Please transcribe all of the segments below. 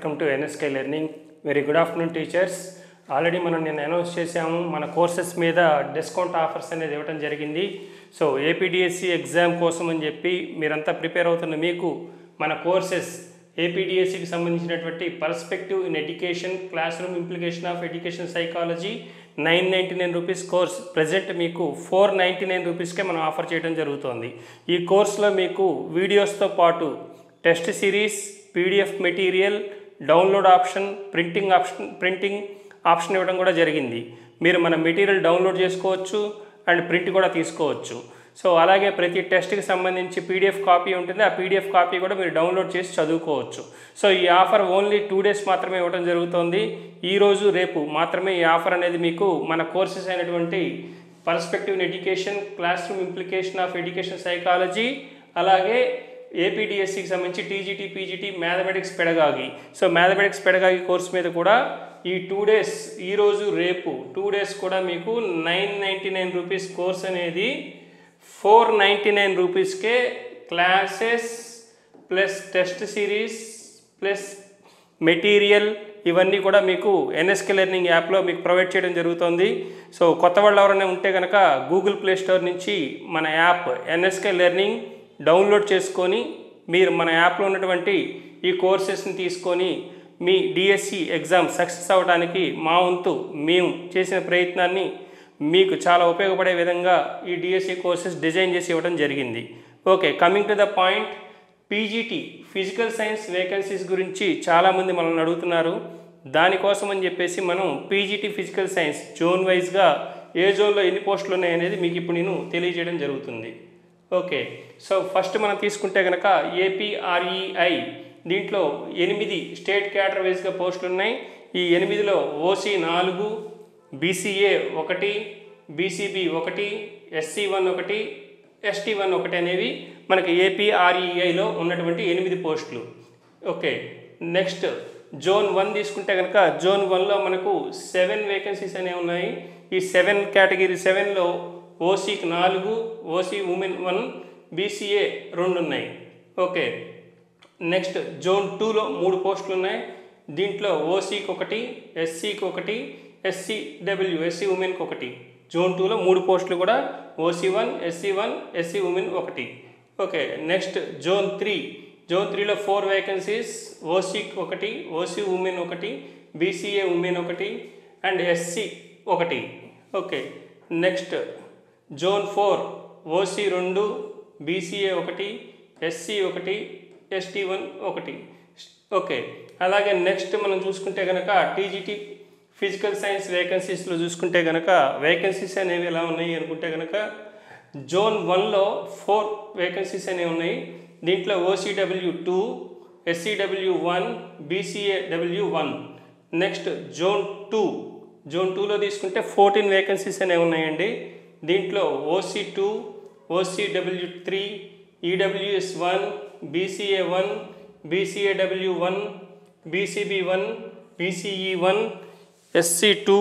Welcome to NSK learning. Very good afternoon teachers. Already మనం నేను announce చేసాము మన కోర్సెస్ మీద డిస్కౌంట్ ఆఫర్స్ అనేది ఇవ్వడం జరిగింది. సో ఏపీడిఎస్సి ఎగ్జామ్ కోసం అని చెప్పి మీరంతా ప్రిపేర్ అవుతున్న మీకు మన కోర్సెస్ ఏపీడిఎస్సికి సంబంధించినటువంటి perspective in education, class room implication of education psychology 999 rupees course present మీకు 499 రూపీస్కే మనం ఆఫర్ చేయడం జరుగుతుంది. ఈ కోర్సులో మీకు వీడియోస్తో పాటు test series, PDF material, download option, printing option ఇవ్వడం కూడా జరిగింది. మీరు మన మెటీరియల్ డౌన్లోడ్ చేసుకోవచ్చు అండ్ ప్రింట్ కూడా తీసుకోవచ్చు. సో అలాగే ప్రతి టెస్ట్కి సంబంధించి పీడిఎఫ్ కాపీ ఉంటుంది. ఆ పీడిఎఫ్ కాపీ కూడా మీరు డౌన్లోడ్ చేసి చదువుకోవచ్చు. సో ఈ ఆఫర్ ఓన్లీ 2 days మాత్రమే ఇవ్వడం జరుగుతుంది. ఈరోజు రేపు మాత్రమే ఈ ఆఫర్ అనేది మీకు మన కోర్సెస్ అయినటువంటి perspective in education, class room implication of education psychology, అలాగే ఏపీడిఎస్సికి సంబంధించి TGT, PGT, mathematics pedagogy. So mathematics pedagogy course మీద కూడా ఈ 2 days, ఈరోజు రేపు 2 days కూడా మీకు 999 రూపీస్ కోర్స్ అనేది 499 రూపీస్కే classes plus test series plus material ఇవన్నీ కూడా మీకు NSK లెర్నింగ్ యాప్లో మీకు ప్రొవైడ్ చేయడం జరుగుతుంది. సో కొత్త వాళ్ళు ఎవరైనా ఉంటే కనుక గూగుల్ ప్లే స్టోర్ నుంచి మన యాప్ NSK లెర్నింగ్ డౌన్లోడ్ చేసుకొని మీరు మన యాప్లో ఉన్నటువంటి ఈ కోర్సెస్ని తీసుకొని మీ డిఎస్సి ఎగ్జామ్ సక్సెస్ అవ్వడానికి మా వంతు మేము చేసిన ప్రయత్నాన్ని మీకు చాలా ఉపయోగపడే విధంగా ఈ డిఎస్సి కోర్సెస్ డిజైన్ చేసి ఇవ్వడం జరిగింది. Okay, coming to the point, PGT physical science vacancies గురించి చాలామంది మనల్ని అడుగుతున్నారు. దానికోసం అని చెప్పేసి మనం పీజీటీ ఫిజికల్ సైన్స్ జోన్ వైజ్గా ఏ జోన్లో ఎన్ని పోస్టులు ఉన్నాయనేది మీకు ఇప్పుడు నేను తెలియజేయడం జరుగుతుంది. ఓకే, సో ఫస్ట్ మనం తీసుకుంటే కనుక ఏపీఆర్ఈఐ దీంట్లో 8 స్టేట్ క్యాడర్ వైజ్గా పోస్టులు ఉన్నాయి. ఈ 8లో OC 4, BCA 1, BCB 1, SC1 1, ST1 1 అనేవి మనకి ఏపీఆర్ఈఐలో ఉన్నటువంటి 8 పోస్టులు. ఓకే, నెక్స్ట్ జోన్ 1 తీసుకుంటే కనుక జోన్ 1లో మనకు 7 వేకెన్సీస్ అనేవి ఉన్నాయి. ఈ 7 కేటగిరీ 7లో ఓసీకి 4, ఓసీ ఉమెన్ 1, బీసీఏ 2 ఉన్నాయి. ఓకే, నెక్స్ట్ జోన్ 2లో 3 పోస్టులు ఉన్నాయి. దీంట్లో ఓసీకి 1, ఎస్సీకి 1, ఎస్సీ ఉమెన్కి 1. జోన్ 2లో 3 పోస్టులు కూడా OC1, SC1, SC women 1. Okay, next zone 3లో 4 వేకెన్సీస్, ఓసీకి 1, OC women 1, BCA women 1 and SC 1. Okay, next zone 4 OC 2, BCA 1, SC 1, ST1 1. Okay, అలాగే నెక్స్ట్ మనం చూసుకుంటే కనుక టీజీటీ ఫిజికల్ సైన్స్ వేకెన్సీస్లో చూసుకుంటే కనుక వేకెన్సీస్ అనేవి ఎలా ఉన్నాయి అనుకుంటే కనుక జోన్ 1లో 4 వేకెన్సీస్ అనేవి ఉన్నాయి. దీంట్లో OCW 2, SCW 1, BCAW 1. Next zone 2లో తీసుకుంటే 14 వేకెన్సీస్ అనేవి ఉన్నాయండి. దీంట్లో OC 2, OCW 3, EWS 1, BCA 1, BCAW 1, BCB 1, BCE 1, SC 2,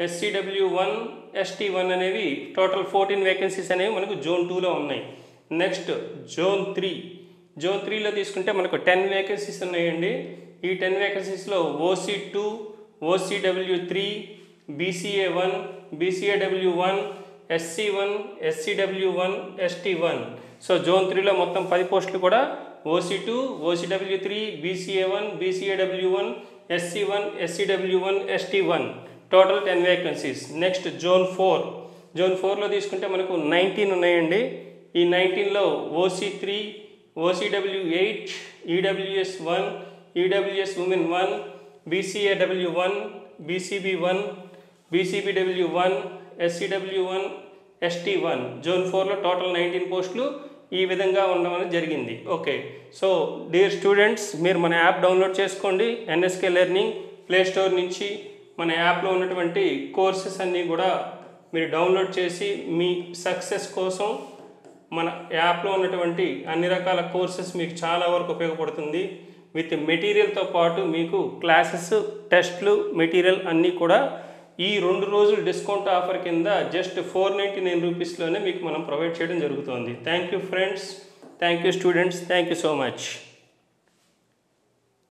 SCW 1, ST1 అనేవి టోటల్ 14 వేకెన్సీస్ అనేవి మనకు జోన్ 2లో ఉన్నాయి. నెక్స్ట్ జోన్ 3లో తీసుకుంటే మనకు 10 వేకెన్సీస్ ఉన్నాయండి. ఈ 10 వేకెన్సీస్లో OC 2, OCW 3, BCA 1, BCAW 1, SC 1, SCW 1, ST1. So zone 3లో మొత్తం 10 పోస్టులు కూడా OC 2, OCW 3, BCA 1, BCAW 1, SC 1, SCW 1, ST1. Total 10 vacancies. Next zone 4లో తీసుకుంటే మనకు 19 ఉన్నాయండి. ఈ 19లో OC 3, OCW 8, EWS 1, EWS women 1, BCAW 1, BCB 1, BCBW 1, SCW 1, ST1. Zone 4లో total 19 పోస్టులు ఈ విధంగా ఉండడం జరిగింది. ఓకే, సో డియర్ స్టూడెంట్స్, మీరు మన యాప్ డౌన్లోడ్ చేసుకోండి. NSK లెర్నింగ్ ప్లే స్టోర్ నుంచి మన యాప్లో ఉన్నటువంటి కోర్సెస్ అన్నీ కూడా మీరు డౌన్లోడ్ చేసి మీ సక్సెస్ కోసం మన యాప్లో ఉన్నటువంటి అన్ని రకాల కోర్సెస్ మీకు చాలా వరకు ఉపయోగపడుతుంది. విత్ మెటీరియల్తో పాటు మీకు క్లాసెస్, టెస్ట్లు, మెటీరియల్ అన్నీ కూడా ఈ 2 రోజులు డిస్కౌంట్ ఆఫర్ కింద జస్ట్ 499 రూపీస్లోనే మీకు మనం ప్రొవైడ్ చేయడం జరుగుతుంది. Thank you friends, thank you students, thank you so much.